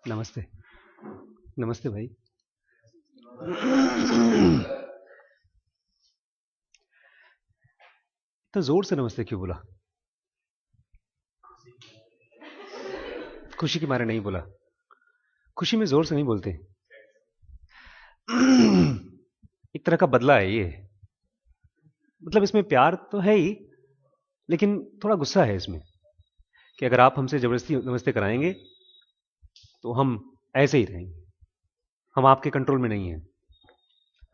नमस्ते। नमस्ते भाई। तो जोर से नमस्ते क्यों बोला? खुशी के मारे नहीं बोला। खुशी में जोर से नहीं बोलते। एक तरह का बदला है ये। मतलब इसमें प्यार तो है ही, लेकिन थोड़ा गुस्सा है इसमें कि अगर आप हमसे जबरदस्ती नमस्ते कराएंगे तो हम ऐसे ही रहेंगे। हम आपके कंट्रोल में नहीं है।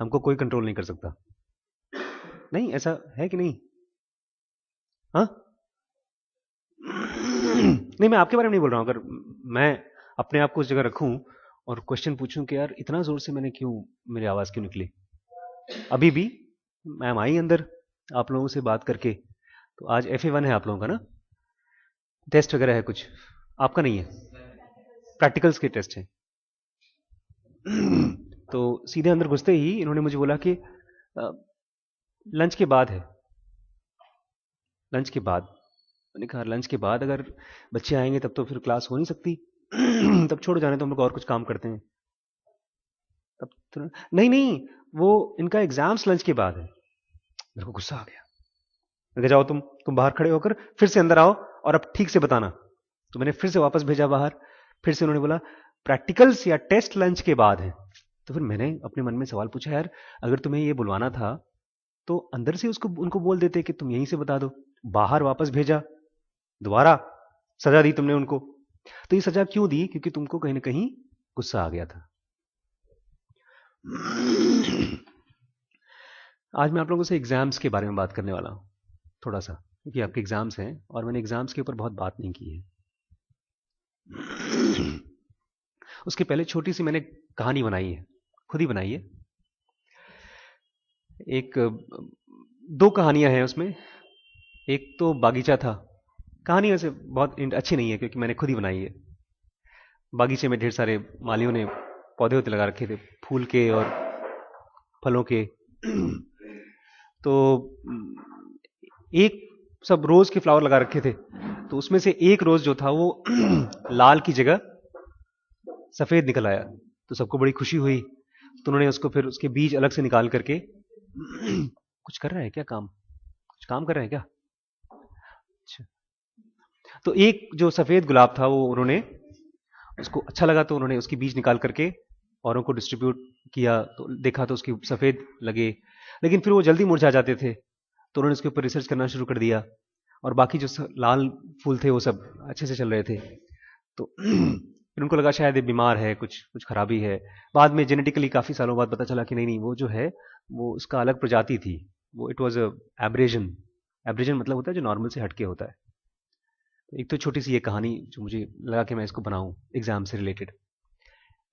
हमको कोई कंट्रोल नहीं कर सकता। नहीं, ऐसा है कि नहीं? हाँ। नहीं, मैं आपके बारे में नहीं बोल रहा हूं। अगर मैं अपने आप को उस जगह रखूं और क्वेश्चन पूछूं कि यार इतना जोर से मैंने क्यों, मेरी आवाज क्यों निकली? अभी भी मैम आई अंदर आप लोगों से बात करके। तो आज FA1 है आप लोगों का ना? टेस्ट वगैरह है कुछ? आपका नहीं है? प्रैक्टिकल्स के टेस्ट है। तो सीधे अंदर घुसते ही इन्होंने मुझे बोला कि लंच के बाद है। लंच के बाद। मैंने कहा लंच के बाद अगर बच्चे आएंगे तब तो फिर क्लास हो नहीं सकती। तब छोड़ जाने तो हम लोग और कुछ काम करते हैं। तब तो नहीं नहीं, वो इनका एग्जाम्स लंच के बाद है। मेरे को गुस्सा आ गया। मैंने कहा जाओ तुम बाहर खड़े होकर फिर से अंदर आओ और अब ठीक से बताना। तो मैंने फिर से वापस भेजा बाहर। फिर से उन्होंने बोला प्रैक्टिकल्स या टेस्ट लंच के बाद है। तो फिर मैंने अपने मन में सवाल पूछा, यार अगर तुम्हें ये बुलवाना था तो अंदर से उसको उनको बोल देते कि तुम यहीं से बता दो। बाहर वापस भेजा, दोबारा सजा दी तुमने उनको। तो ये सजा क्यों दी? क्योंकि तुमको कहीं ना कहीं गुस्सा आ गया था। आज मैं आप लोगों से एग्जाम्स के बारे में बात करने वाला हूँ थोड़ा सा, क्योंकि आपके एग्जाम्स हैं और मैंने एग्जाम्स के ऊपर बहुत बात नहीं की है। उसके पहले छोटी सी मैंने कहानी बनाई है, खुद ही बनाई है। एक दो कहानियां हैं उसमें। एक तो बागीचा था। कहानी वैसे बहुत अच्छी नहीं है क्योंकि मैंने खुद ही बनाई है। बागीचे में ढेर सारे मालियों ने पौधे होते लगा रखे थे, फूल के और फलों के। तो एक सब रोज के फ्लावर लगा रखे थे। तो उसमें से एक रोज जो था वो लाल की जगह सफेद निकल आया। तो सबको बड़ी खुशी हुई। तो उन्होंने उसको फिर उसके बीज अलग से निकाल करके कुछ कर रहा है क्या? काम कुछ काम कर रहे हैं क्या? अच्छा। तो एक जो सफेद गुलाब था वो उन्होंने, उसको अच्छा लगा तो उन्होंने उसकी बीज निकाल करके औरों को डिस्ट्रीब्यूट किया। तो देखा तो उसकी सफेद लगे, लेकिन फिर वो जल्दी मुरझा जाते थे। तो उन्होंने उसके ऊपर रिसर्च करना शुरू कर दिया। और बाकी जो लाल फूल थे वो सब अच्छे से चल रहे थे। तो फिर उनको लगा शायद ये बीमार है, कुछ कुछ खराबी है। बाद में जेनेटिकली काफी सालों बाद पता चला कि नहीं नहीं, वो जो है वो उसका अलग प्रजाति थी। वो इट वॉज एब्रेजन। एब्रेजन मतलब होता है जो नॉर्मल से हटके होता है। एक तो छोटी सी ये कहानी जो मुझे लगा कि मैं इसको बनाऊं एग्जाम से रिलेटेड।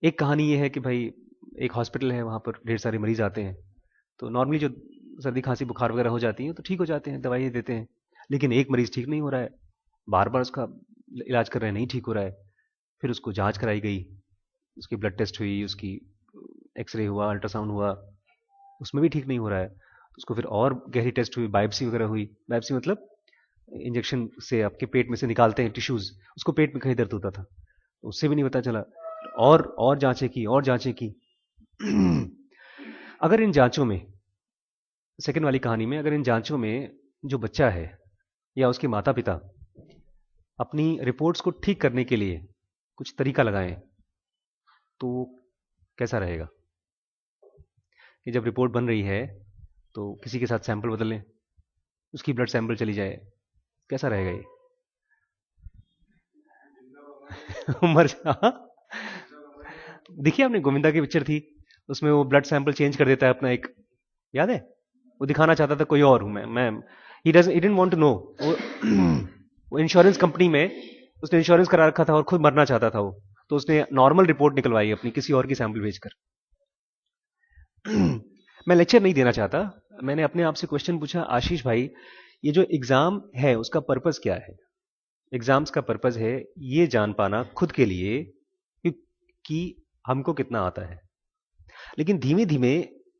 एक कहानी ये है कि भाई एक हॉस्पिटल है, वहां पर ढेर सारे मरीज आते हैं। तो नॉर्मली जो सर्दी खांसी बुखार वगैरह हो जाती है तो ठीक हो जाते हैं, दवाई देते हैं। लेकिन एक मरीज ठीक नहीं हो रहा है, बार बार उसका इलाज कर रहे हैं, नहीं ठीक हो रहा है। फिर उसको जांच कराई गई, उसकी ब्लड टेस्ट हुई, उसकी एक्सरे हुआ, अल्ट्रासाउंड हुआ, उसमें भी ठीक नहीं हो रहा है। तो उसको फिर और गहरी टेस्ट हुई, बायोप्सी वगैरह हुई। बायोप्सी मतलब इंजेक्शन से आपके पेट में से निकालते हैं टिश्यूज, उसको पेट में कहीं दर्द होता था, तो उससे भी नहीं पता चला। और जांचें की और जांचें की। अगर इन जांचों में, सेकंड वाली कहानी में, अगर इन जांचों में जो बच्चा है या उसके माता पिता अपनी रिपोर्ट्स को ठीक करने के लिए कुछ तरीका लगाएं तो कैसा रहेगा? कि जब रिपोर्ट बन रही है तो किसी के साथ सैंपल बदल लें, उसकी ब्लड सैंपल चली जाए, कैसा रहेगा ये? मर जा। देखिए आपने गोविंदा की पिक्चर थी, उसमें वो ब्लड सैंपल चेंज कर देता है अपना एक, याद है? वो दिखाना चाहता था कोई और हूं मैं। He didn't want to know. वो वो इंश्योरेंस कंपनी में उसने इंश्योरेंस करा रखा था और खुद मरना चाहता था वो। तो उसने नॉर्मल रिपोर्ट निकलवाई अपनी, किसी और की सैंपल भेजकर। मैं लेक्चर नहीं देना चाहता। मैंने अपने आप से क्वेश्चन पूछा, आशीष भाई ये जो एग्जाम है उसका पर्पस क्या है? एग्जाम्स का पर्पस है ये जान पाना खुद के लिए कि हमको कितना आता है। लेकिन धीमे धीमे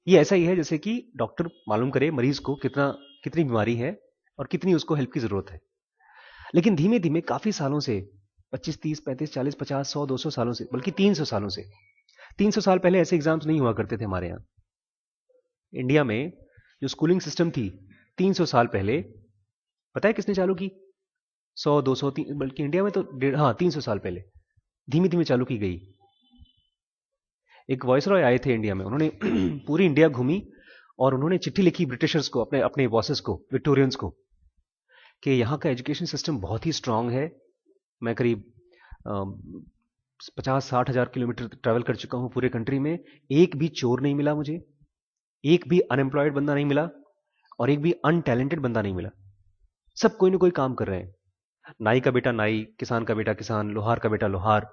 ये ऐसा ही है जैसे कि डॉक्टर मालूम करे मरीज को कितना, कितनी बीमारी है और कितनी उसको हेल्प की जरूरत है। लेकिन धीमे धीमे काफी सालों से 25, 30, 35, 40, 50, 100, 200 सालों से, बल्कि 300 सालों से। 300 साल पहले ऐसे एग्जाम्स नहीं हुआ करते थे हमारे यहाँ इंडिया में। जो स्कूलिंग सिस्टम थी 300 साल पहले, पता है किसने चालू की? 100, 200, बल्कि इंडिया में तो 300 साल पहले धीमे धीमे चालू की गई। एक वायसरॉय आए थे इंडिया में, उन्होंने पूरी इंडिया घूमी और उन्होंने चिट्ठी लिखी ब्रिटिशर्स को, अपने अपने बॉसेस को, विक्टोरियंस को, कि यहाँ का एजुकेशन सिस्टम बहुत ही स्ट्रांग है। मैं करीब 50-60 हजार किलोमीटर ट्रैवल कर चुका हूँ पूरे कंट्री में, एक भी चोर नहीं मिला मुझे, एक भी अनएम्प्लॉयड बंदा नहीं मिला, और एक भी अनटैलेंटेड बंदा नहीं मिला। सब कोई ना कोई काम कर रहे हैं। नाई का बेटा नाई, किसान का बेटा किसान, लोहार का बेटा लोहार।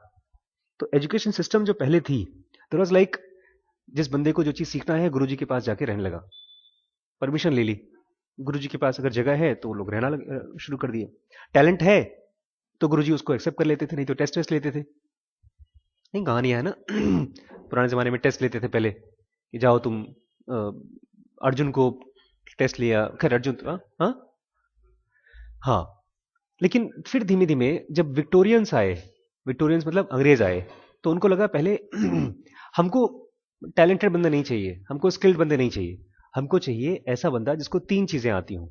तो एजुकेशन सिस्टम जो पहले थी, देयर वाज लाइक, जिस बंदे को जो चीज सीखना है गुरुजी के पास जाके रहने लगा, परमिशन ले ली, गुरुजी के पास अगर जगह है तो लोग रहना शुरू कर दिए। टैलेंट है तो गुरुजी उसको एक्सेप्ट कर लेते थे, नहीं तो टेस्ट टेस्ट लेते थे। नहीं, कहानियां है ना पुराने जमाने में टेस्ट लेते थे पहले, कि जाओ तुम, अर्जुन को टेस्ट लिया, खैर अर्जुन, हाँ हाँ। लेकिन फिर धीमे धीमे जब विक्टोरियंस आए, विक्टोरियंस मतलब अंग्रेज आए, तो उनको लगा पहले हमको टैलेंटेड बंदे नहीं चाहिए, हमको स्किल्ड बंदे नहीं चाहिए, हमको चाहिए ऐसा बंदा जिसको 3 चीजें आती हों।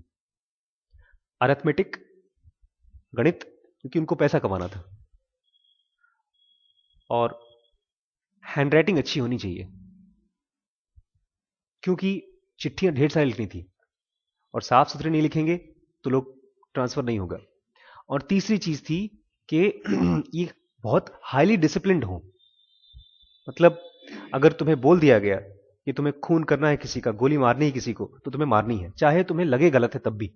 अरिथमेटिक, गणित, क्योंकि उनको पैसा कमाना था, और हैंडराइटिंग अच्छी होनी चाहिए, क्योंकि चिट्ठियां ढेर सारी लिखनी थी, और साफ सुथरे नहीं लिखेंगे तो लोग ट्रांसफर नहीं होगा। और तीसरी चीज थी कि ये बहुत हाईली डिसिप्लिन्ड हो। मतलब अगर तुम्हें बोल दिया गया कि तुम्हें खून करना है किसी का, गोली मारनी है किसी को, तो तुम्हें मारनी है, चाहे तुम्हें लगे गलत है तब भी।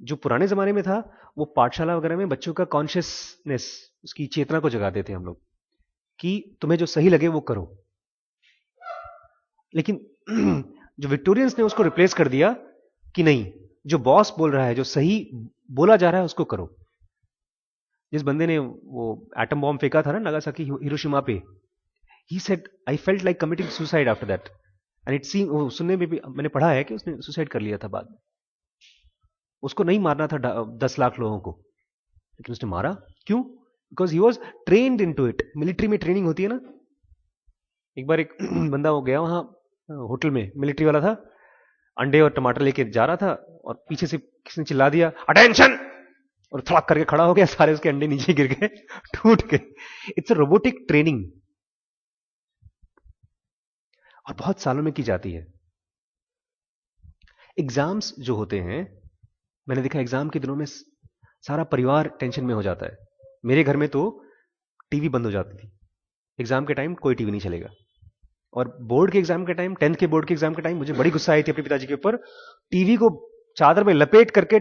जो पुराने जमाने में था, वो पाठशाला वगैरह में बच्चों का कॉन्शियसनेस, उसकी चेतना को जगाते थे हम लोग, कि तुम्हें जो सही लगे वो करो। लेकिन जो विक्टोरियंस ने उसको रिप्लेस कर दिया कि नहीं, जो बॉस बोल रहा है, जो सही बोला जा रहा है उसको करो। जिस बंदे ने वो एटम बॉम्ब फेंका था ना नागासाकी हिरोशिमा पे, he said I felt like committing suicide after that, and it seem, वो सुनने में भी मैंने पढ़ा है कि उसने सुसाइड कर लिया था बाद में। उसको नहीं मारना था 10 लाख लोगों को, लेकिन उसने मारा। क्यों? Because he was trained in to it. Military में ट्रेनिंग होती है ना। एक बार एक बंदा हो गया वहां होटल में, मिलिट्री वाला था, अंडे और टमाटर लेके जा रहा था, और पीछे से किसी ने चिल्ला दिया अटेंशन, और थड़क करके खड़ा हो गया, सारे उसके अंडे नीचे गिर गए, टूट गए। इट्स अ रोबोटिक ट्रेनिंग, और बहुत सालों में की जाती है। एग्जाम्स जो होते हैं, मैंने देखा एग्जाम के दिनों में सारा परिवार टेंशन में हो जाता है। मेरे घर में तो टीवी बंद हो जाती थी एग्जाम के टाइम, कोई टीवी नहीं चलेगा। और बोर्ड के एग्जाम के टाइम, 10th के बोर्ड के एग्जाम के टाइम, मुझे बड़ी गुस्सा आई थी अपने पिताजी के ऊपर। टीवी को चादर में लपेट करके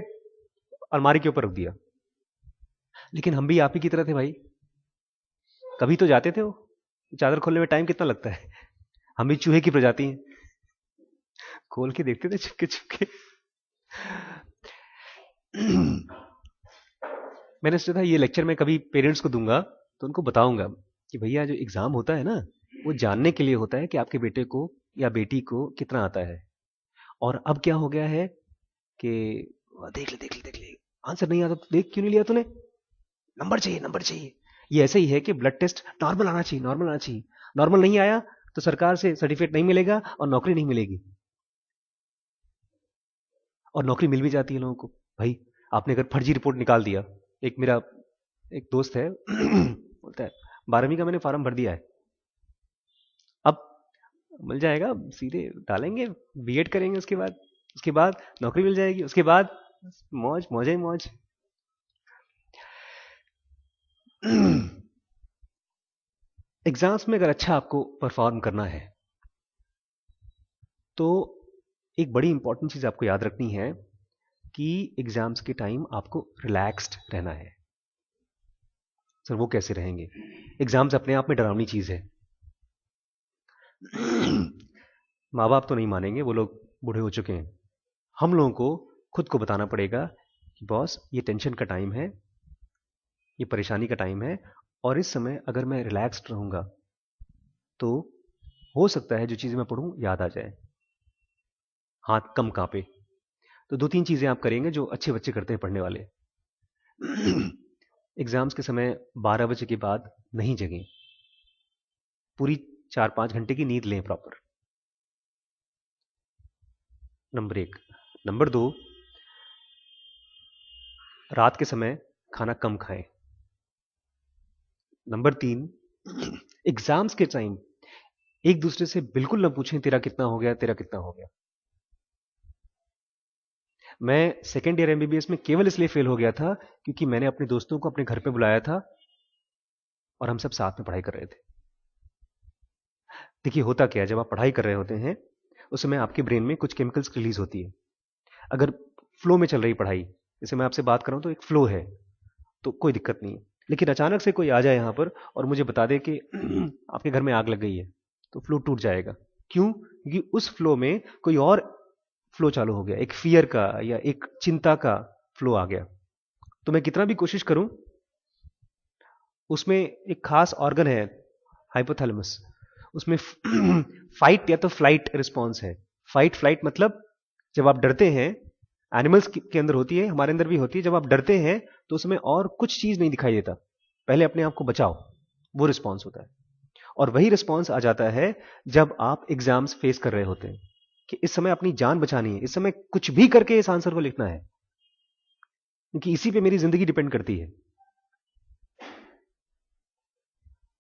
अलमारी के ऊपर रख दिया। लेकिन हम भी आप ही की तरह थे भाई, कभी तो जाते थे वो, चादर खोलने में टाइम कितना लगता है। हम भी चूहे की प्रजाति हैं, खोल के देखते थे चुपके चुपके। मैंने सोचा था ये लेक्चर मैं कभी पेरेंट्स को दूंगा तो उनको बताऊंगा कि भैया जो एग्जाम होता है ना, वो जानने के लिए होता है कि आपके बेटे को या बेटी को कितना आता है। और अब क्या हो गया है कि देख ले देख ले देख ले, आंसर नहीं आता तो देख क्यों नहीं लिया तूने, नंबर चाहिए नंबर चाहिए। ये ऐसे ही है कि ब्लड टेस्ट नॉर्मल आना चाहिए, नॉर्मल आना चाहिए, नॉर्मल नहीं आया तो सरकार से सर्टिफिकेट नहीं मिलेगा और नौकरी नहीं मिलेगी। और नौकरी मिल भी जाती है लोगों को। भाई आपने अगर फर्जी रिपोर्ट निकाल दिया, एक मेरा एक दोस्त है बोलता है 12वीं का मैंने फॉर्म भर दिया है, अब मिल जाएगा, सीधे डालेंगे, बीएड करेंगे, उसके बाद नौकरी मिल जाएगी, उसके बाद मौज मौज ही मौज। एग्जाम्स में अगर अच्छा आपको परफॉर्म करना है तो एक बड़ी इंपॉर्टेंट चीज आपको याद रखनी है कि एग्जाम्स के टाइम आपको रिलैक्स्ड रहना है। सर वो कैसे रहेंगे? एग्जाम्स अपने आप में डरावनी चीज है। माँ बाप तो नहीं मानेंगे, वो लोग बूढ़े हो चुके हैं। हम लोगों को खुद को बताना पड़ेगा कि बॉस ये टेंशन का टाइम है, ये परेशानी का टाइम है, और इस समय अगर मैं रिलैक्स्ड रहूंगा तो हो सकता है जो चीजें मैं पढ़ूं याद आ जाए, हाथ कम कांपे। तो 2-3 चीजें आप करेंगे जो अच्छे बच्चे करते हैं पढ़ने वाले। एग्जाम्स के समय 12 बजे के बाद नहीं जगें, पूरी 4-5 घंटे की नींद लें प्रॉपर। नंबर 1। नंबर 2, रात के समय खाना कम खाएं। नंबर 3, एग्जाम्स के टाइम एक दूसरे से बिल्कुल ना पूछें तेरा कितना हो गया, तेरा कितना हो गया। मैं सेकेंड ईयर एमबीबीएस में केवल इसलिए फेल हो गया था क्योंकि मैंने अपने दोस्तों को अपने घर पे बुलाया था और हम सब साथ में पढ़ाई कर रहे थे। देखिए होता क्या है, जब आप पढ़ाई कर रहे होते हैं उस समय आपके ब्रेन में कुछ केमिकल्स रिलीज होती है। अगर फ्लो में चल रही पढ़ाई, जैसे मैं आपसे बात कर रहा हूं तो एक फ्लो है, तो कोई दिक्कत नहीं है। लेकिन अचानक से कोई आ जाए यहां पर और मुझे बता दे कि आपके घर में आग लग गई है, तो फ्लो टूट जाएगा। क्यों? क्योंकि उस फ्लो में कोई और फ्लो चालू हो गया, एक फियर का या एक चिंता का फ्लो आ गया। तो मैं कितना भी कोशिश करूं, उसमें एक खास ऑर्गन है हाइपोथैलेमस, उसमें फाइट या तो फ्लाइट रिस्पॉन्स है। फाइट फ्लाइट मतलब जब आप डरते हैं, एनिमल्स के अंदर होती है, हमारे अंदर भी होती है, जब आप डरते हैं तो उसमें और कुछ चीज नहीं दिखाई देता, पहले अपने आप को बचाओ, वो रिस्पॉन्स होता है। और वही रिस्पॉन्स आ जाता है जब आप एग्जाम्स फेस कर रहे होते हैं कि इस समय अपनी जान बचानी है, इस समय कुछ भी करके इस आंसर को लिखना है, क्योंकि इसी पे मेरी जिंदगी डिपेंड करती है।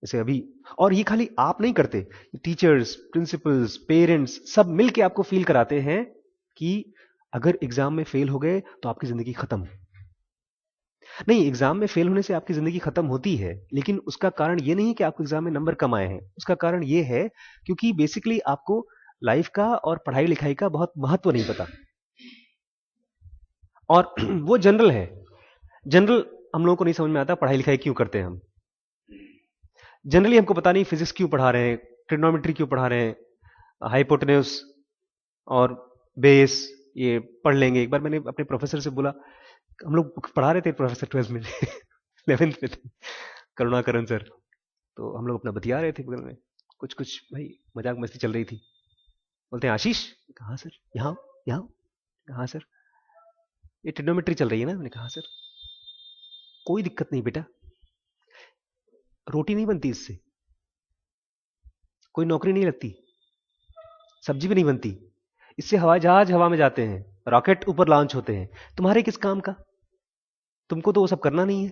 जैसे अभी, और ये खाली आप नहीं करते, टीचर्स, प्रिंसिपल्स, पेरेंट्स सब मिलके आपको फील कराते हैं कि अगर एग्जाम में फेल हो गए तो आपकी जिंदगी खत्म। नहीं, एग्जाम में फेल होने से आपकी जिंदगी खत्म होती है, लेकिन उसका कारण ये नहीं कि आपको एग्जाम में नंबर कम आए हैं। उसका कारण ये है क्योंकि बेसिकली आपको लाइफ का और पढ़ाई लिखाई का बहुत महत्व नहीं पता। और वो जनरल है, जनरल हम लोगों को नहीं समझ में आता पढ़ाई लिखाई क्यों करते हैं हम। जनरली हमको पता नहीं फिजिक्स क्यों पढ़ा रहे हैं, ट्रिग्नोमेट्री क्यों पढ़ा रहे हैं, हाइपोटेन्यूस और बेस ये पढ़ लेंगे। एक बार मैंने अपने प्रोफेसर से बोला, हम लोग पढ़ा रहे थे प्रोफेसर 12th में 11th में थे, करुणाकरण सर, तो हम लोग अपना बतिया रहे थे बगल में, कुछ कुछ भाई मजाक मस्ती चल रही थी। बोलते हैं आशीष, कहाँ सर? यहाँ यहाँ। कहाँ सर? ये ट्रिग्नोमेट्री चल रही है ना। मैंने कहा सर कोई दिक्कत नहीं बेटा, रोटी नहीं बनती इससे, कोई नौकरी नहीं लगती, सब्जी भी नहीं बनती, इससे हवाई जहाज हवा में जाते हैं, रॉकेट ऊपर लॉन्च होते हैं, तुम्हारे किस काम का? तुमको तो वो सब करना नहीं है,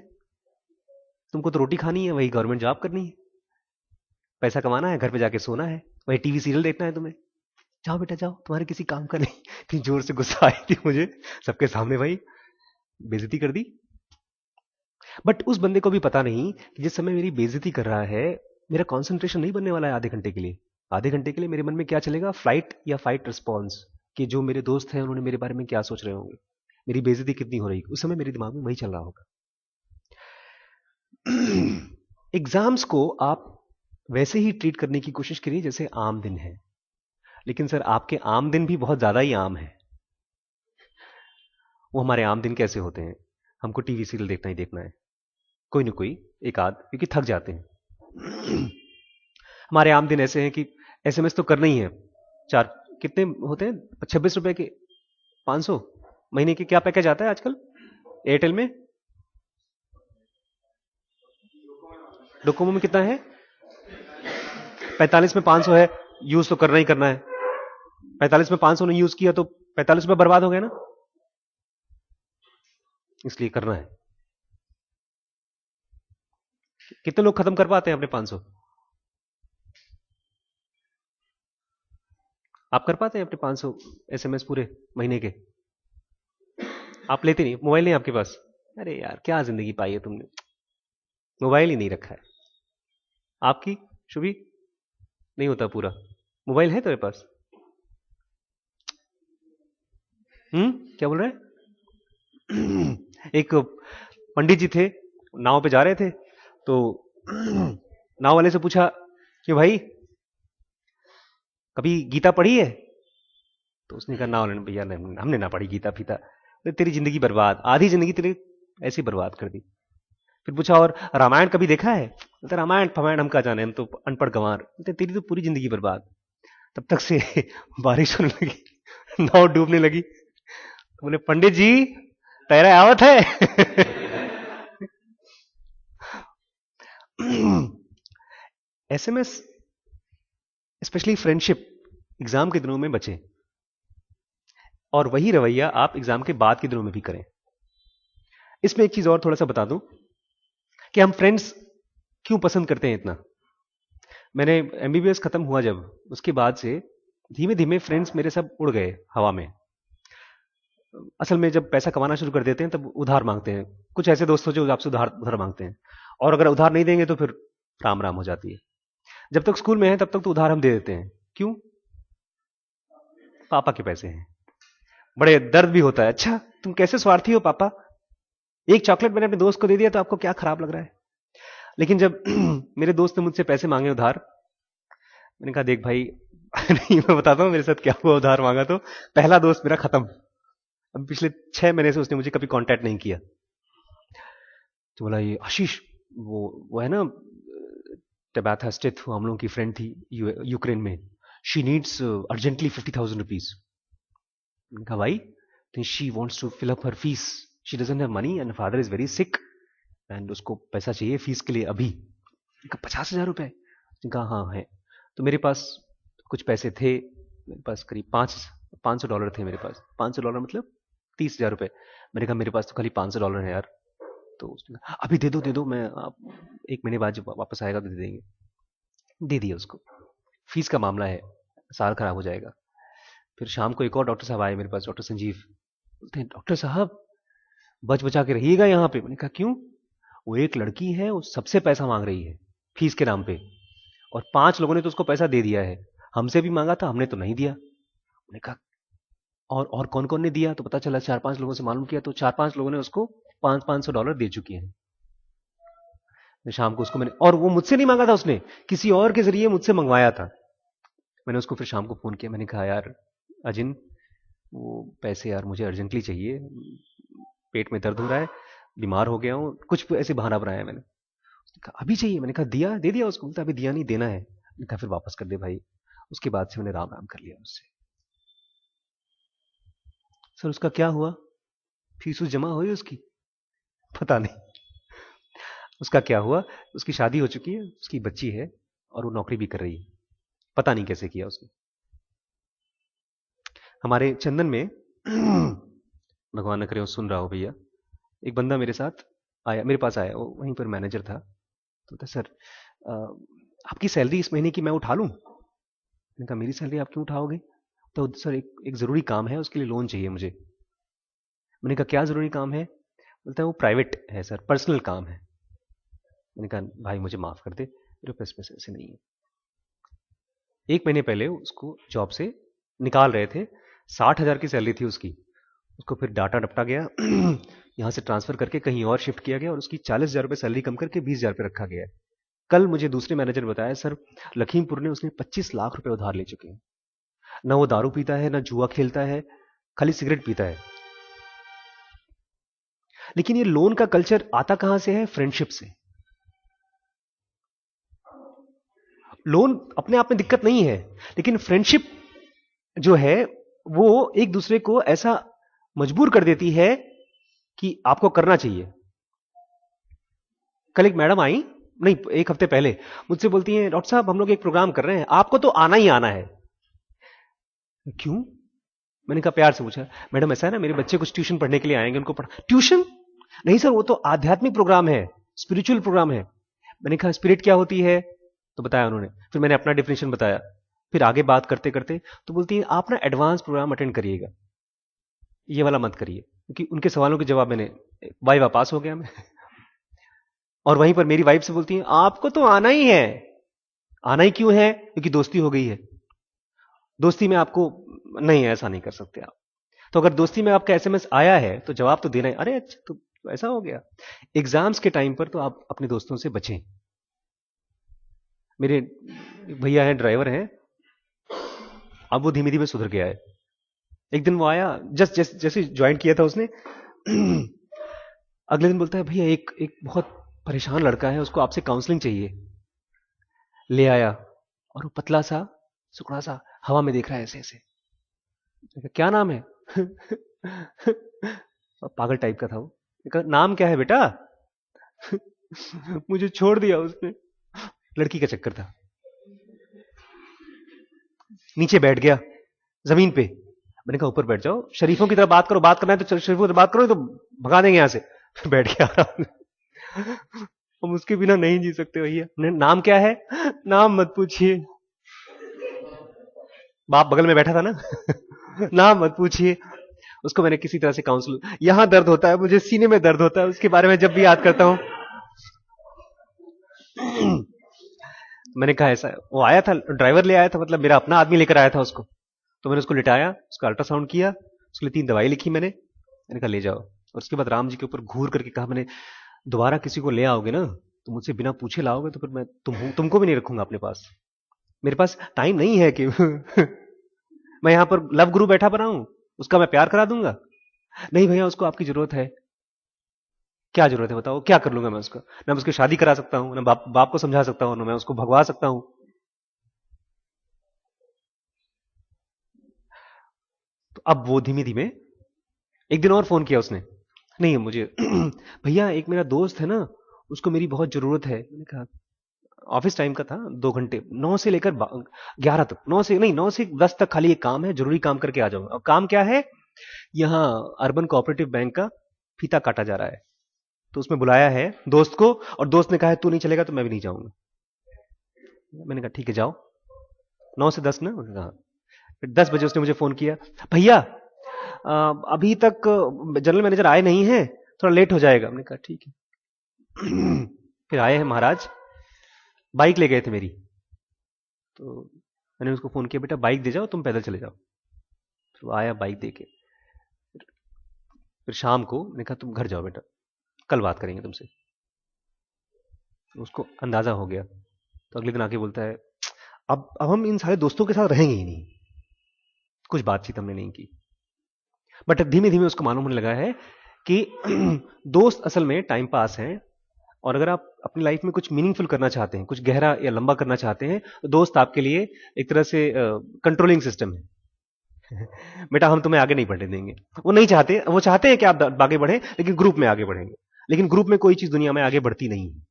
तुमको तो रोटी खानी है, वही गवर्नमेंट जॉब करनी है, पैसा कमाना है, घर पे जाके सोना है, वही टीवी सीरियल देखना है तुम्हें। जाओ बेटा जाओ, तुम्हारे किसी काम का नहीं। इतनी जोर से गुस्सा आई थी मुझे सबके सामने, भाई बेइज्जती कर दी। बट उस बंदे को भी पता नहीं कि जिस समय मेरी बेइज्जती कर रहा है, मेरा कंसंट्रेशन नहीं बनने वाला है आधे घंटे के लिए। आधे घंटे के लिए मेरे मन में क्या चलेगा? फ्लाइट या फाइट रिस्पॉन्स, कि जो मेरे दोस्त हैं उन्होंने मेरे बारे में क्या सोच रहे होंगे, मेरी बेइज्जती कितनी हो रही। उस समय मेरे दिमाग में वही चल रहा होगा। एग्जाम्स को आप वैसे ही ट्रीट करने की कोशिश करिए जैसे आम दिन है। लेकिन सर आपके आम दिन भी बहुत ज्यादा ही आम है। वो हमारे आम दिन कैसे होते हैं? हमको टीवी सीरियल देखना ही देखना है, कोई ना कोई एक आध, क्योंकि थक जाते हैं। हमारे आम दिन ऐसे हैं कि एसएमएस तो करना ही है। चार कितने होते हैं? 26 रुपए के 500 महीने के क्या पैकेज आता है आजकल एयरटेल में? डोकोमो में कितना है? 45 में 500 है। यूज तो करना ही करना है। 45 में 500 ने यूज किया तो 45 रुपए बर्बाद हो गया ना, इसलिए करना है। कितने लोग खत्म कर पाते हैं अपने 500? आप कर पाते हैं अपने 500 एसएमएस पूरे महीने के? आप लेते नहीं, मोबाइल नहीं आपके पास? अरे यार क्या जिंदगी पाई है तुमने, मोबाइल ही नहीं रखा है। आपकी शुभी नहीं होता पूरा? मोबाइल है तेरे पास? क्या बोल रहे हैं? एक पंडित जी थे, नाव पे जा रहे थे, तो नाव वाले से पूछा कि भाई कभी गीता पढ़ी है? तो उसने कहा ना वाले ने, भैया हमने ना पढ़ी गीता फीता। तो तेरी जिंदगी बर्बाद, आधी जिंदगी तेरी ऐसी बर्बाद कर दी। फिर पूछा और रामायण कभी देखा है? तो रामायण फमायण हम क्या जाने, हम तो अनपढ़ गंवार। तो तेरी तो पूरी जिंदगी बर्बाद। तब तक से बारिश होने लगी, नाव डूबने लगी। तो बोले पंडित जी तैरा आवत है? एसएमएस, स्पेशली फ्रेंडशिप, एग्जाम के दिनों में बचे, और वही रवैया आप एग्जाम के बाद के दिनों में भी करें। इसमें एक चीज और थोड़ा सा बता दूं कि हम फ्रेंड्स क्यों पसंद करते हैं इतना। मैंने एमबीबीएस खत्म हुआ जब, उसके बाद से धीमे धीमे फ्रेंड्स मेरे सब उड़ गए हवा में। असल में जब पैसा कमाना शुरू कर देते हैं तब उधार मांगते हैं। कुछ ऐसे दोस्त हो जो आपसे उधार उधार मांगते हैं, और अगर उधार नहीं देंगे तो फिर राम राम हो जाती है। जब तक स्कूल में है तब तक तो उधार हम दे देते हैं। क्यों? पापा के पैसे हैं। बड़े दर्द भी होता है, अच्छा तुम कैसे स्वार्थी हो पापा, एक चॉकलेट मैंने अपने दोस्त को दे दिया तो आपको क्या खराब लग रहा है। लेकिन जब मेरे दोस्त ने मुझसे पैसे मांगे उधार, मैंने कहा देख भाई नहीं, मैं बताता हूँ मेरे साथ क्या हुआ। उधार मांगा तो पहला दोस्त मेरा खत्म। अब पिछले 6 महीने से उसने मुझे कभी कांटेक्ट नहीं किया। तो बोला ये आशीष, वो है ना टबाथा स्टिथ, हम लोगों की फ्रेंड थी यूक्रेन में, शी नीड्स अर्जेंटली 50,000 रुपीज। मैंने कहा भाई, she wants to fill up her fees, she doesn't have money and father is very sick and उसको पैसा चाहिए फीस के लिए अभी। 50,000 रुपए? कहा हाँ है। तो मेरे पास कुछ पैसे थे, मेरे पास करीब $500 थे मेरे पास। $500 मतलब 30,000 रुपए। मैंने कहा मेरे पास तो खाली $500 है यार। तो उसने कहा अभी दे दो, मैं आप 1 महीने बाद जब वापस आएगा तो दे देंगे। दे दिया उसको। फीस का मामला है, साल खराब हो जाएगा। फिर शाम को एक और डॉक्टर साहब आए मेरे पास, डॉक्टर संजीव। बोलते हैं डॉक्टर साहब बच बचा के रहिएगा यहाँ पे। मैंने कहा क्यों? वो एक लड़की है, वो सबसे पैसा मांग रही है फीस के नाम पे, और 5 लोगों ने तो उसको पैसा दे दिया है। हमसे भी मांगा था, हमने तो नहीं दिया। मैंने कहा और कौन कौन ने दिया? तो पता चला 4-5 लोगों से मालूम किया तो 4-5 लोगों ने उसको $500 दे चुके हैं। शाम को उसको मैंने, और वो मुझसे नहीं मांगा था, उसने किसी और के जरिए मुझसे मंगवाया था। मैंने उसको फिर शाम को फोन किया, मैंने कहा यार अजिन, वो पैसे यार मुझे अर्जेंटली चाहिए, पेट में दर्द हो रहा है, बीमार हो गया हूँ, कुछ ऐसे बहाना बनाया मैंने। उसने कहा अभी चाहिए? मैंने कहा दिया, दे दिया उसको। बोलता अभी दिया नहीं, देना है। मैंने कहा फिर वापस कर दे भाई। उसके बाद से मैंने राम राम कर लिया उससे। सर उसका क्या हुआ? फीस जमा हुई उसकी? पता नहीं उसका क्या हुआ। उसकी शादी हो चुकी है, उसकी बच्ची है, और वो नौकरी भी कर रही है। पता नहीं कैसे किया उसने। हमारे चंदन में भगवान न करे वो सुन रहा हो भैया, एक बंदा मेरे साथ आया, मेरे पास आया, वो वहीं पर मैनेजर था। तो बोलता सर आपकी सैलरी इस महीने की मैं उठा लूं? मैंने कहा मेरी सैलरी आप क्यों उठाओगे? तो सर एक जरूरी काम है, उसके लिए लोन चाहिए मुझे। मैंने कहा क्या जरूरी काम है? बोलता है वो प्राइवेट है सर, पर्सनल काम है। मैंने कहा भाई मुझे माफ कर दे, मेरे पास पैसे ऐसे नहीं है। 1 महीने पहले उसको जॉब से निकाल रहे थे, 60,000 की सैलरी थी उसकी। उसको फिर डाटा डपटा गया यहाँ से ट्रांसफर करके कहीं और शिफ्ट किया गया, और उसकी 40,000 रुपये सैलरी कम करके 20,000 रुपये रखा गया है। कल मुझे दूसरे मैनेजर ने बताया सर लखीमपुर ने उसने 25 लाख रुपए उधार ले चुके हैं। ना वो दारू पीता है, ना जुआ खेलता है, खाली सिगरेट पीता है। लेकिन ये लोन का कल्चर आता कहां से है? फ्रेंडशिप से। लोन अपने आप में दिक्कत नहीं है, लेकिन फ्रेंडशिप जो है वो एक दूसरे को ऐसा मजबूर कर देती है कि आपको करना चाहिए। कल एक मैडम आई, नहीं 1 हफ्ते पहले, मुझसे बोलती हैं डॉक्टर साहब हम लोग एक प्रोग्राम कर रहे हैं, आपको तो आना ही आना है। क्यों? मैंने कहा प्यार से पूछा, मैडम ऐसा है ना मेरे बच्चे कुछ ट्यूशन पढ़ने के लिए आएंगे, उनको पढ़ा। ट्यूशन? नहीं सर वो तो आध्यात्मिक प्रोग्राम है, स्पिरिचुअल प्रोग्राम है। मैंने कहा स्पिरिट क्या होती है? तो बताया उन्होंने, फिर मैंने अपना डिफिनेशन बताया। फिर आगे बात करते करते तो बोलती है आप ना एडवांस प्रोग्राम अटेंड करिएगा, ये वाला मत करिए, क्योंकि उनके सवालों के जवाब मैंने वाइवा पास हो गया मैं। और वहीं पर मेरी वाइफ से बोलती है आपको तो आना ही है। आना ही क्यों है? क्योंकि दोस्ती हो गई है। दोस्ती में आपको नहीं, ऐसा नहीं कर सकते आप। तो अगर दोस्ती में आपका एसएमएस आया है तो जवाब तो देना है। अरे अच्छा तो ऐसा हो गया। एग्जाम्स के टाइम पर तो आप अपने दोस्तों से बचें। मेरे भैया हैं, ड्राइवर हैं, अब वो धीमे धीमे सुधर गया है। एक दिन वो आया, जैसे ज्वाइन किया था उसने, अगले दिन बोलता है भैया एक बहुत परेशान लड़का है, उसको आपसे काउंसलिंग चाहिए। ले आया, और वो पतला सा सुकड़ा सा हवा में देख रहा है ऐसे ऐसे। क्या नाम है? पागल टाइप का था वो। कहा नाम क्या है बेटा? मुझे छोड़ दिया उसने। लड़की का चक्कर था। नीचे बैठ गया जमीन पे। मैंने कहा ऊपर बैठ जाओ, शरीफों की तरह बात करो, बात करना है तो शरीफों की तरह बात करो, तो भगा देंगे यहां से। बैठ गया आराम से। हम उसके बिना नहीं जी सकते भैया। नाम क्या है? नाम मत पूछिए। बाप बगल में बैठा था ना। नाम मत पूछिए। उसको मैंने किसी तरह से काउंसिल, यहां दर्द होता है मुझे, सीने में दर्द होता है उसके बारे में जब भी याद करता हूं। मैंने कहा ऐसा, वो आया था, ड्राइवर ले आया था, मतलब मेरा अपना आदमी लेकर आया था उसको। तो मैंने उसको लिटाया, उसका अल्ट्रासाउंड किया, उसके लिए 3 दवाई लिखी मैंने कहा ले जाओ। और उसके बाद राम जी के ऊपर घूर करके कहा मैंने, दोबारा किसी को ले आओगे ना तो मुझसे बिना पूछे लाओगे तो फिर मैं तुमको भी नहीं रखूंगा अपने पास। मेरे पास टाइम नहीं है कि मैं यहां पर लव गुरु बैठा बना हूं, उसका मैं प्यार करा दूंगा। नहीं भैया, उसको आपकी जरूरत है। क्या जरूरत है बताओ, क्या कर लूंगा मैं उसका? ना मैं उसकी शादी करा सकता हूं, ना बाप को समझा सकता हूं, ना मैं उसको भगवा सकता हूं। तो अब वो धीमे धीमे, एक दिन और फोन किया उसने, नहीं मुझे भैया एक मेरा दोस्त है ना, उसको मेरी बहुत जरूरत है। मैंने कहा ऑफिस टाइम का था, 2 घंटे, 9 से लेकर 11 तक, 9 से नहीं, 9 से 10 तक खाली एक काम है, जरूरी काम करके आ जाऊंगा। अब काम क्या है? यहाँ अर्बन कोऑपरेटिव बैंक का फीता काटा जा रहा है, तो उसमें बुलाया है दोस्त को, और दोस्त ने कहा है तू नहीं चलेगा तो मैं भी नहीं जाऊंगा। मैंने कहा ठीक है जाओ। 9 से 10 ना, कहा। फिर 10 बजे उसने मुझे फोन किया, भैया अभी तक जनरल मैनेजर आए नहीं है, थोड़ा लेट हो जाएगा। हमने कहा ठीक है। फिर आए हैं महाराज, बाइक ले गए थे मेरी। तो मैंने उसको फोन किया, बेटा बाइक दे जाओ, तुम पैदल चले जाओ। फिर वो आया बाइक दे के। फिर शाम को मैंने कहा तुम घर जाओ बेटा, कल बात करेंगे तुमसे। उसको अंदाजा हो गया। तो अगले दिन आके बोलता है, अब हम इन सारे दोस्तों के साथ रहेंगे ही नहीं। कुछ बातचीत हमने नहीं की, बट धीमे धीमे उसको मालूम होने लगा है कि दोस्त असल में टाइम पास हैं। और अगर आप अपनी लाइफ में कुछ मीनिंगफुल करना चाहते हैं, कुछ गहरा या लंबा करना चाहते हैं, तो दोस्त आपके लिए एक तरह से कंट्रोलिंग सिस्टम है। बेटा हम तुम्हें आगे नहीं बढ़ने देंगे। वो नहीं चाहते, वो चाहते हैं कि आप आगे बढ़े, लेकिन ग्रुप में आगे बढ़ेंगे। लेकिन ग्रुप में कोई चीज दुनिया में आगे बढ़ती नहीं है।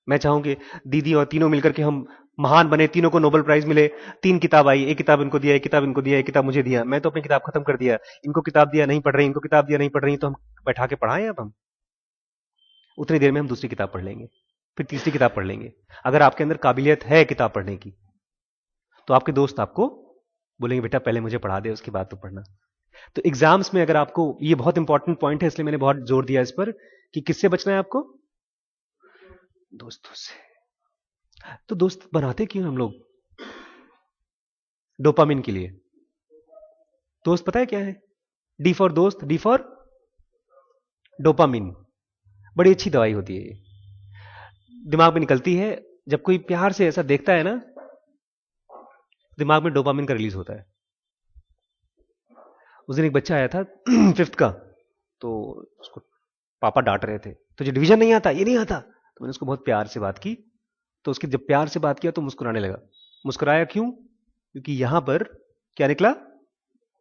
मैं चाहूंगी दीदी और तीनों मिलकर के हम महान बने, तीनों को नोबेल प्राइज मिले। 3 किताब आई, एक किताब इनको दिया, एक किताब इनको दिया, एक किताब मुझे दिया। मैं तो अपनी किताब खत्म कर दिया, इनको किताब दिया नहीं पढ़ रही, इनको किताब दिया नहीं पढ़ रही, तो हम बैठा के पढ़ाएं। अब हम उतनी देर में हम दूसरी किताब पढ़ लेंगे, फिर तीसरी किताब पढ़ लेंगे। अगर आपके अंदर काबिलियत है किताब पढ़ने की, तो आपके दोस्त आपको बोलेंगे बेटा पहले मुझे पढ़ा दे, उसके बाद तो पढ़ना। तो एग्जाम्स में अगर आपको, ये बहुत इंपॉर्टेंट पॉइंट है, इसलिए मैंने बहुत जोर दिया इस पर, कि किससे बचना है आपको? दोस्तों से। तो दोस्त बनाते क्यों हम लोग? डोपामिन के लिए। दोस्त पता है क्या है? डी फॉर दोस्त, डी फॉर डोपामिन। बड़ी अच्छी दवाई होती है ये, दिमाग में निकलती है। जब कोई प्यार से ऐसा देखता है ना, दिमाग में डोपामिन का रिलीज होता है। उस दिन एक बच्चा आया था 5th का, तो उसको पापा डांट रहे थे, तुझे डिवीजन नहीं आता, ये नहीं आता। तो मैंने उसको बहुत प्यार से बात की। तो उसके जब प्यार से बात किया तो मुस्कुराने लगा। मुस्कुराया क्यों? क्योंकि यहां पर क्या निकला?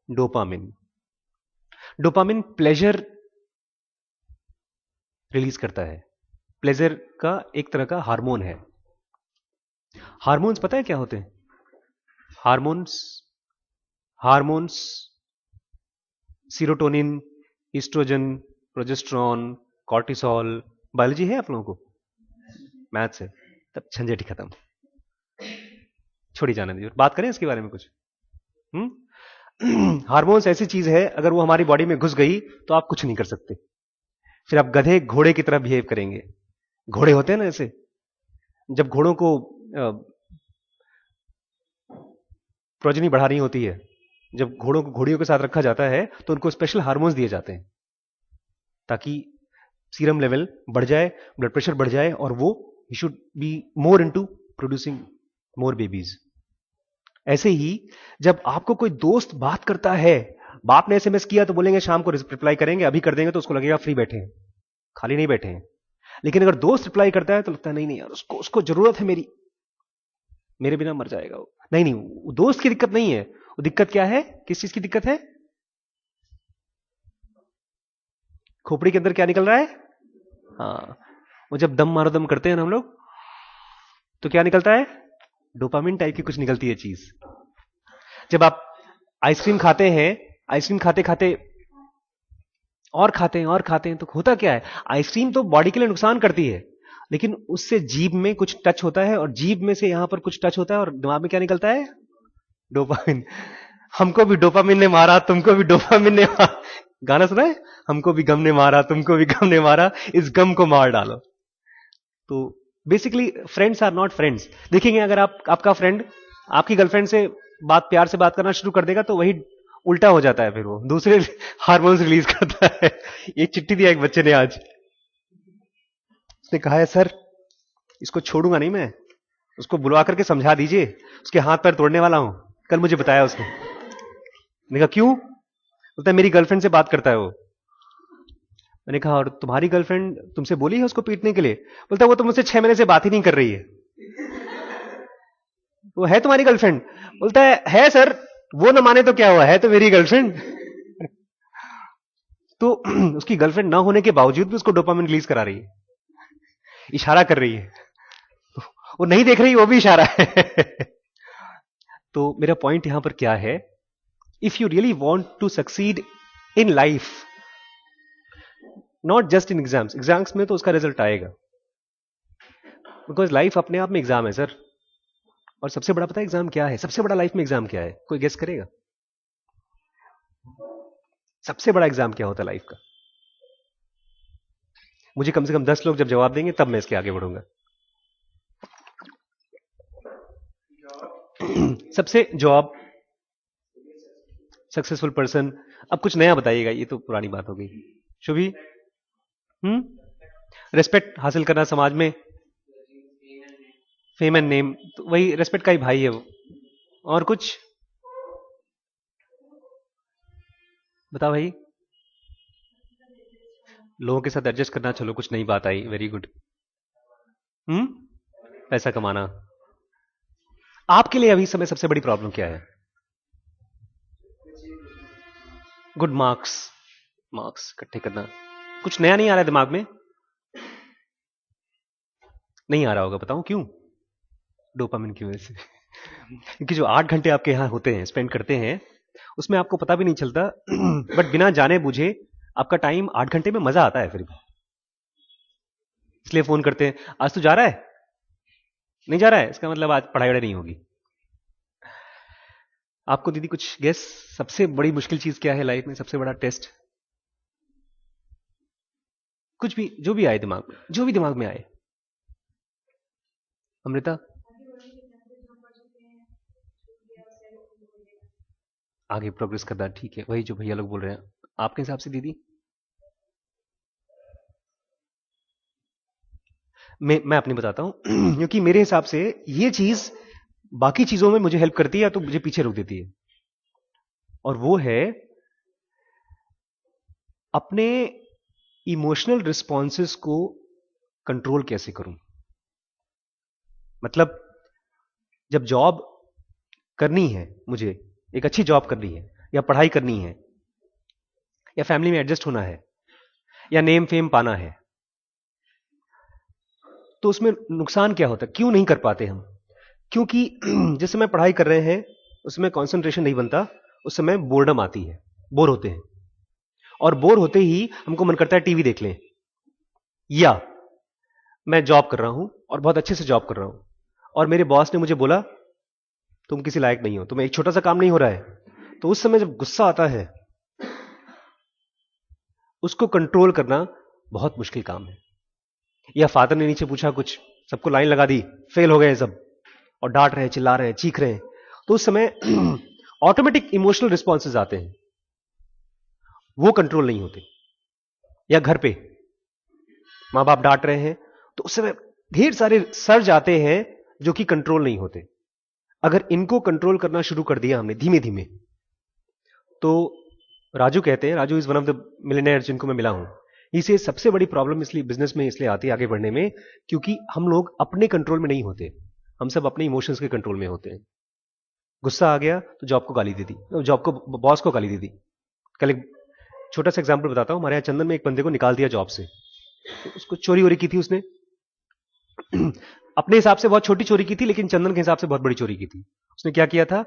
डोपामिन। डोपामिन प्लेजर रिलीज करता है। प्लेजर का एक तरह का हार्मोन है। हार्मोन्स पता है क्या होते हैं? Hormones, hormones serotonin, oestrogen, progesterone, cortisol. Biology है आप लोगों को? मैथ्स है, तब झंझट ही खत्म। छोड़ी जाने दीजिए, बात करें इसके बारे में कुछ। हार्मोन्स ऐसी चीज है, अगर वो हमारी बॉडी में घुस गई तो आप कुछ नहीं कर सकते। फिर आप गधे घोड़े की तरह बिहेव करेंगे। घोड़े होते हैं ना ऐसे, जब घोड़ों को प्रोजनी बढ़ानी होती है, जब घोड़ों को घोड़ियों के साथ रखा जाता है, तो उनको स्पेशल हार्मोन्स दिए जाते हैं ताकि सीरम लेवल बढ़ जाए, ब्लड प्रेशर बढ़ जाए, और वो he should be more into producing more babies. ऐसे ही जब आपको कोई दोस्त बात करता है, बाप ने एसएमएस किया तो बोलेंगे शाम को रिप्लाई करेंगे, अभी कर देंगे तो उसको लगेगा फ्री बैठे हैं, खाली नहीं बैठे हैं। लेकिन अगर दोस्त रिप्लाई करता है तो लगता है नहीं नहीं यार, उसको उसको जरूरत है मेरी, मेरे बिना मर जाएगा वो। नहीं नहीं, वो दोस्त की दिक्कत नहीं है। वो दिक्कत क्या है? किस चीज की दिक्कत है? खोपड़ी के अंदर क्या निकल रहा है? हाँ, वो जब दम मारो दम करते हैं ना हम लोग, तो क्या निकलता है? डोपामिन टाइप की कुछ निकलती है चीज। जब आप आइसक्रीम खाते हैं, आइसक्रीम खाते खाते और खाते हैं और खाते हैं, तो होता क्या है? आइसक्रीम तो बॉडी के लिए नुकसान करती है, लेकिन उससे जीभ में कुछ टच होता है, और जीभ में से यहां पर कुछ टच होता है, और दिमाग में क्या निकलता है? डोपामिन। हमको भी डोपामिन ने मारा, तुमको भी डोपामिन ने मारा। गाना सुना है? हमको भी गम ने मारा, तुमको भी गम ने मारा, इस गम को मार डालो। तो basically friends are not friends. देखेंगे, अगर आपका फ्रेंड आपकी गर्लफ्रेंड से प्यार से बात करना शुरू कर देगा, तो वही उल्टा हो जाता है, फिर वो दूसरे हार्मोन्स रिलीज करता है। एक चिट्ठी दिया एक बच्चे ने आज, उसने कहा है, सर इसको छोड़ूंगा नहीं मैं, उसको बुलवा करके समझा दीजिए, उसके हाथ पैर तोड़ने वाला हूं। कल मुझे बताया उसने। मैंने कहा क्यों? बोलता है मेरी गर्लफ्रेंड से बात करता है वो। मैंने कहा और तुम्हारी गर्लफ्रेंड तुमसे बोली है उसको पीटने के लिए? बोलता है वो तो मुझसे 6 महीने से बात ही नहीं कर रही है। वो है तुम्हारी गर्लफ्रेंड? बोलता है सर, वो ना माने तो क्या हुआ, है तो मेरी गर्लफ्रेंड। तो उसकी गर्लफ्रेंड ना होने के बावजूद भी उसको डोपामिन रिलीज करा रही है, इशारा कर रही है। वो नहीं देख रही, वो भी इशारा है। तो मेरा पॉइंट यहां पर क्या है? If you really want to succeed in life, not just in exams, exams में तो उसका रिजल्ट आएगा, बिकॉज लाइफ अपने आप में एग्जाम है सर। और सबसे बड़ा पता है एग्जाम क्या है? सबसे बड़ा लाइफ में एग्जाम क्या है? कोई गेस करेगा? सबसे बड़ा एग्जाम क्या होता है लाइफ का? मुझे कम से कम 10 लोग जब जवाब देंगे, तब मैं इसके आगे बढ़ूंगा। सबसे जॉब, सक्सेसफुल पर्सन। अब कुछ नया बताइएगा, ये तो पुरानी बात हो गई। शुभी? रेस्पेक्ट हासिल करना समाज में, फेम एंड नेम, तो वही रेस्पेक्ट का ही भाई है वो। और कुछ बताओ भाई। लोगों के साथ एडजस्ट करना, चलो कुछ नई बात आई, वेरी गुड। पैसा कमाना। आपके लिए अभी समय सबसे बड़ी प्रॉब्लम क्या है? गुड मार्क्स, मार्क्स इकट्ठे करना। कुछ नया नहीं आ रहा है दिमाग में? नहीं आ रहा होगा, बताऊं क्यों? डोपामिन की वजह से। क्योंकि जो 8 घंटे आपके यहां होते हैं, स्पेंड करते हैं, उसमें आपको पता भी नहीं चलता, बट बिना जाने बुझे आपका टाइम 8 घंटे में मजा आता है फिर भी। इसलिए फोन करते हैं, आज तू जा रहा है? नहीं जा रहा है, इसका मतलब आज पढ़ाई वढ़ाई नहीं होगी। आपको दीदी कुछ गेस, सबसे बड़ी मुश्किल चीज क्या है लाइफ में? सबसे बड़ा टेस्ट? कुछ भी, जो भी आए दिमाग में, जो भी दिमाग में आए। अमृता? आगे प्रोग्रेस करना, ठीक है, वही जो भैया लोग बोल रहे हैं। आपके हिसाब से दीदी? मैं अपनी बताता हूं। क्योंकि मेरे हिसाब से ये चीज बाकी चीजों में मुझे हेल्प करती है, या तो मुझे पीछे रोक देती है, और वो है अपने इमोशनल रिस्पॉन्सेस को कंट्रोल कैसे करूं। मतलब जब जॉब करनी है, मुझे एक अच्छी जॉब करनी है, या पढ़ाई करनी है, या फैमिली में एडजस्ट होना है, या नेम फेम पाना है, तो उसमें नुकसान क्या होता है? क्यों नहीं कर पाते हम? क्योंकि जिस समय पढ़ाई कर रहे हैं उसमें कंसंट्रेशन नहीं बनता, उस समय बोर्डम आती है, बोर होते हैं, और बोर होते ही हमको मन करता है टीवी देख लें। या मैं जॉब कर रहा हूं और बहुत अच्छे से जॉब कर रहा हूं, और मेरे बॉस ने मुझे बोला तुम किसी लायक नहीं हो, तुम्हें एक छोटा सा काम नहीं हो रहा है, तो उस समय जब गुस्सा आता है, उसको कंट्रोल करना बहुत मुश्किल काम है। या फादर ने नीचे पूछा कुछ, सबको लाइन लगा दी, फेल हो गए सब, और डांट रहे, चिल्ला रहे, चीख रहे हैं, तो उस समय ऑटोमेटिक इमोशनल रिस्पॉन्सेज आते हैं, वो कंट्रोल नहीं होते। या घर पे मां बाप डांट रहे हैं, तो उस समय ढेर सारे सर्ज आते हैं जो कि कंट्रोल नहीं होते। अगर इनको कंट्रोल करना शुरू कर दिया हमने धीमे धीमे, तो राजू कहते हैं, Raju is one of the millionaire जिनको मैं मिला हूं, इसे सबसे बड़ी प्रॉब्लम इसलिए बिजनेस में इसलिए आती है आगे बढ़ने में, क्योंकि हम लोग अपने कंट्रोल में नहीं होते, हम सब अपने इमोशंस के कंट्रोल में होते हैं। गुस्सा आ गया तो जॉब को गाली दे दी, जॉब को, बॉस को गाली दे दी। कल एक छोटा सा एग्जांपल बताता हूं, हमारे यहां चंदन में एक बंदे को निकाल दिया जॉब से, तो उसको चोरी वोरी की थी उसने, अपने हिसाब से बहुत छोटी चोरी की थी, लेकिन चंदन के हिसाब से बहुत बड़ी चोरी की थी। उसने क्या किया था,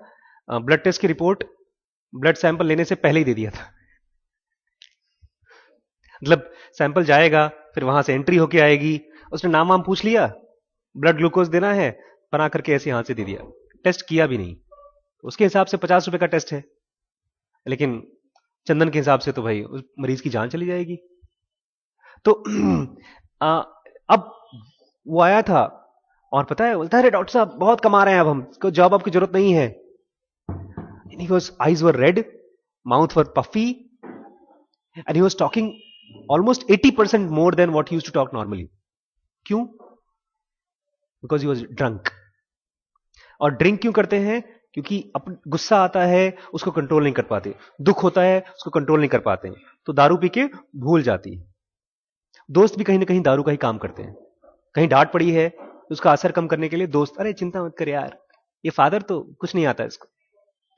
ब्लड टेस्ट की रिपोर्ट ब्लड सैंपल लेने से पहले ही दे दिया था। मतलब सैंपल जाएगा, फिर वहां से एंट्री होके आएगी, उसने नाम वाम पूछ लिया, ब्लड ग्लूकोज देना है, बना करके ऐसे हाथ से दे दिया, टेस्ट किया भी नहीं। उसके हिसाब से 50 रुपए का टेस्ट है, लेकिन चंदन के हिसाब से तो भाई उस मरीज की जान चली जाएगी। तो अब वो आया था और पता है, बोलता है, अरे डॉक्टर साहब बहुत कमा रहे हैं अब हम, जॉब आपकी जरूरत नहीं है। His eyes were red, mouth were puffy, and he was talking almost 80% more than what he used to talk normally. क्यों? Because he was drunk. और ड्रिंक क्यों करते हैं? क्योंकि गुस्सा आता है, उसको कंट्रोल नहीं कर पाते, दुख होता है, उसको कंट्रोल नहीं कर पाते, तो दारू पी के भूल जाती है। दोस्त भी कहीं ना कहीं दारू का ही काम करते हैं। कहीं डांट पड़ी है, उसका असर कम करने के लिए दोस्त, अरे चिंता मत कर यार, ये फादर तो कुछ नहीं आता है इसको,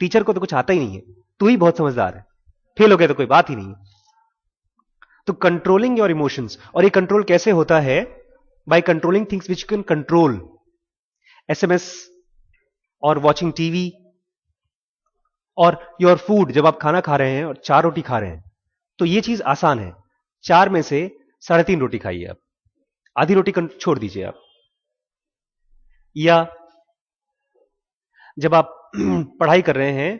टीचर को तो कुछ आता ही नहीं है, तू ही बहुत समझदार है, फेल हो गया तो कोई बात ही नहीं है। तो कंट्रोलिंग योर इमोशंस, और ये कंट्रोल कैसे होता है? By controlling things which can control. SMS और वॉचिंग टीवी और योर फूड, जब आप खाना खा रहे हैं और 4 रोटी खा रहे हैं, तो ये चीज आसान है। 4 में से 3.5 रोटी खाइए आप, आधी रोटी छोड़ दीजिए आप। या जब आप पढ़ाई कर रहे हैं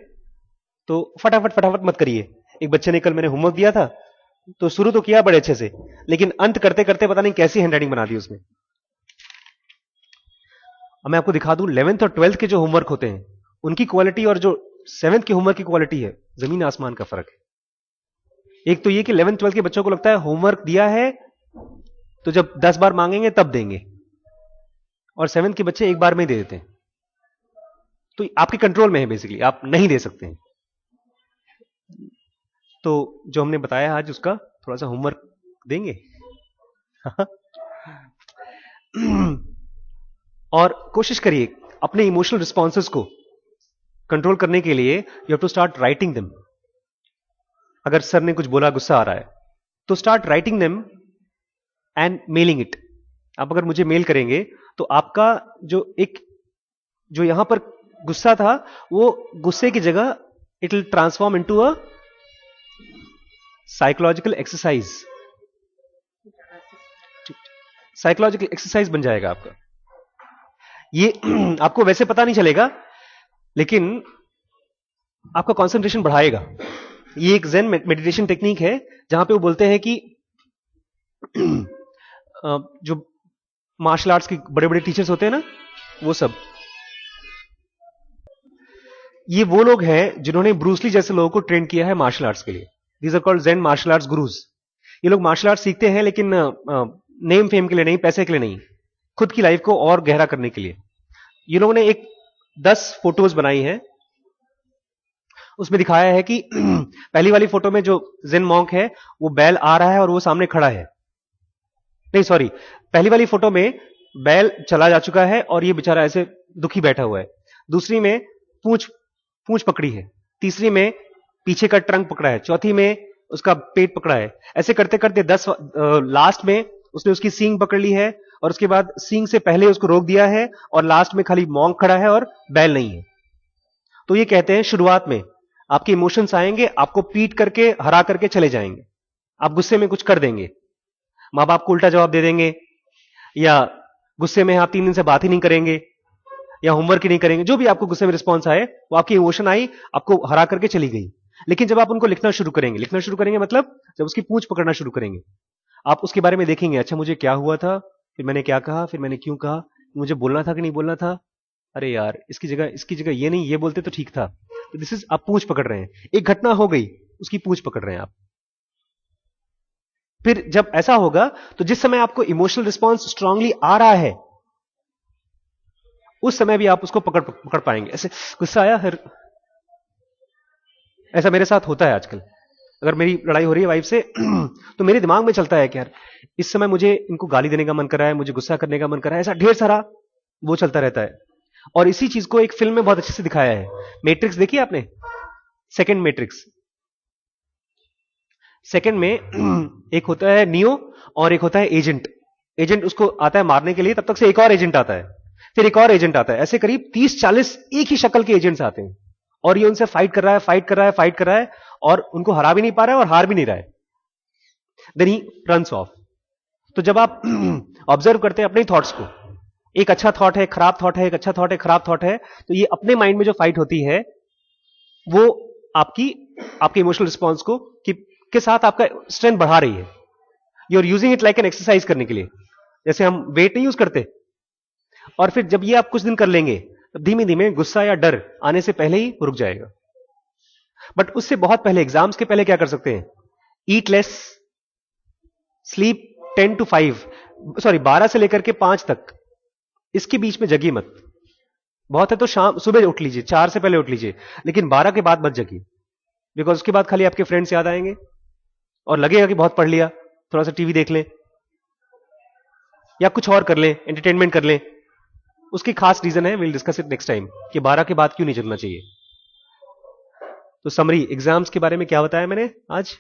तो फटाफट फटाफट मत करिए। एक बच्चे ने कल, मैंने होमवर्क दिया था, तो शुरू तो किया बड़े अच्छे से, लेकिन अंत करते करते पता नहीं कैसी हैंडराइटिंग बना दी उसने। अब मैं आपको दिखा दूं, 11th और 12th के जो होमवर्क होते हैं उनकी क्वालिटी और जो 7th के होमवर्क की क्वालिटी है, जमीन आसमान का फर्क है। एक तो ये कि 11th 12th के बच्चों को लगता है होमवर्क दिया है तो जब 10 बार मांगेंगे तब देंगे, और 7th के बच्चे एक बार में ही दे देते हैं। तो आपके कंट्रोल में है, बेसिकली आप नहीं दे सकते हैं। तो जो हमने बताया आज, उसका थोड़ा सा होमवर्क देंगे। और कोशिश करिए अपने इमोशनल रिस्पॉन्सेस को कंट्रोल करने के लिए, you have to start writing them. अगर सर ने कुछ बोला, गुस्सा आ रहा है, तो start writing them and mailing it. आप अगर मुझे मेल करेंगे तो आपका जो यहां पर गुस्सा था, वो गुस्से की जगह it will transform into a psychological exercise. Psychological exercise बन जाएगा आपका। ये आपको वैसे पता नहीं चलेगा, लेकिन आपका कंसंट्रेशन बढ़ाएगा। ये एक ज़ेन मेडिटेशन टेक्निक है, जहां पे वो बोलते हैं कि जो मार्शल आर्ट्स के बड़े बड़े टीचर्स होते हैं ना, वो सब, ये वो लोग हैं जिन्होंने ब्रूसली जैसे लोगों को ट्रेन किया है मार्शल आर्ट्स के लिए। These are called Zen martial arts gurus. ये लोग मार्शल आर्ट्स सीखते हैं, लेकिन नेम फेम के लिए नहीं, पैसे के लिए नहीं, खुद की लाइफ को और गहरा करने के लिए। ये लोगों ने एक 10 फोटोज बनाई हैं। उसमें दिखाया है कि पहली वाली फोटो में जो ज़ेन मॉन्क है, वो बैल आ रहा है और वो सामने खड़ा है। नहीं सॉरी, पहली वाली फोटो में बैल चला जा चुका है और ये बेचारा ऐसे दुखी बैठा हुआ है। दूसरी में पूंछ पकड़ी है। तीसरी में पीछे का ट्रंक पकड़ा है। चौथी में उसका पेट पकड़ा है। ऐसे करते करते 10 लास्ट में उसने उसकी सींग पकड़ ली है, और उसके बाद सींग से पहले उसको रोक दिया है, और लास्ट में खाली मॉन्क खड़ा है और बैल नहीं है। तो ये कहते हैं शुरुआत में आपके इमोशंस आएंगे, आपको पीट करके हरा करके चले जाएंगे। आप गुस्से में कुछ कर देंगे, मां बाप को उल्टा जवाब दे देंगे, या गुस्से में आप 3 दिन से बात ही नहीं करेंगे, या होमवर्क ही नहीं करेंगे। जो भी आपको गुस्से में रिस्पॉन्स आए, वो आपकी इमोशन आई, आपको हरा करके चली गई। लेकिन जब आप उनको लिखना शुरू करेंगे मतलब जब उसकी पूंछ पकड़ना शुरू करेंगे, आप उसके बारे में देखेंगे, अच्छा मुझे क्या हुआ था, फिर मैंने क्या कहा, फिर मैंने क्यों कहा, मुझे बोलना था कि नहीं बोलना था, अरे यार इसकी जगह ये नहीं, ये बोलते तो ठीक था। तो दिस इज, आप पूंछ पकड़ रहे हैं। एक घटना हो गई, उसकी पूंछ पकड़ रहे हैं आप। फिर जब ऐसा होगा, तो जिस समय आपको इमोशनल रिस्पॉन्स स्ट्रांगली आ रहा है, उस समय भी आप उसको पकड़ पाएंगे। ऐसे गुस्सा आया, फिर ऐसा मेरे साथ होता है आजकल। अगर मेरी लड़ाई हो रही है वाइफ से, तो मेरे दिमाग में चलता है कि यार इस समय मुझे इनको गाली देने का मन कर रहा है, मुझे गुस्सा करने का मन कर रहा है, ऐसा ढेर सारा वो चलता रहता है। और इसी चीज को एक फिल्म में बहुत अच्छे से दिखाया है। मैट्रिक्स देखी आपने? Second matrix. सेकंड में एक होता है नियो और एक होता है एजेंट। एजेंट उसको आता है मारने के लिए, तब तक से एक और एजेंट आता है, फिर एक और एजेंट आता है, ऐसे करीब 30-40 एक ही शक्ल के एजेंट्स आते हैं, और ये उनसे फाइट कर रहा है, फाइट कर रहा है, फाइट कर रहा है, और उनको हरा भी नहीं पा रहा है और हार भी नहीं रहा है। Then he runs off. तो जब आप ऑब्जर्व करते हैं अपने थॉट्स को, एक अच्छा थॉट है, एक खराब थॉट है, एक अच्छा थॉट है, खराब थॉट है, तो ये अपने माइंड में जो फाइट होती है वो आपकी आपके इमोशनल रिस्पॉन्स को के साथ आपका स्ट्रेंथ बढ़ा रही है। You are using it like an exercise करने के लिए, जैसे हम वेट नहीं यूज करते, और फिर जब ये आप कुछ दिन कर लेंगे तो धीमे धीमे गुस्सा या डर आने से पहले ही रुक जाएगा। बट उससे बहुत पहले, एग्जाम्स के पहले क्या कर सकते हैं? Eat less, sleep 10 to 5, sorry 12 से लेकर के 5 तक, इसके बीच में जगिए मत। बहुत है तो शाम सुबह उठ लीजिए, 4 से पहले उठ लीजिए, लेकिन 12 के बाद मत जगिए, बिकॉज उसके बाद खाली आपके फ्रेंड्स याद आएंगे और लगेगा कि बहुत पढ़ लिया, थोड़ा सा टीवी देख लें या कुछ और कर लें, एंटरटेनमेंट कर लें। उसकी खास रीजन है, will discuss it next time, कि 12 के बाद क्यों नहीं जगना चाहिए। तो समरी एग्जाम्स के बारे में क्या बताया मैंने आज?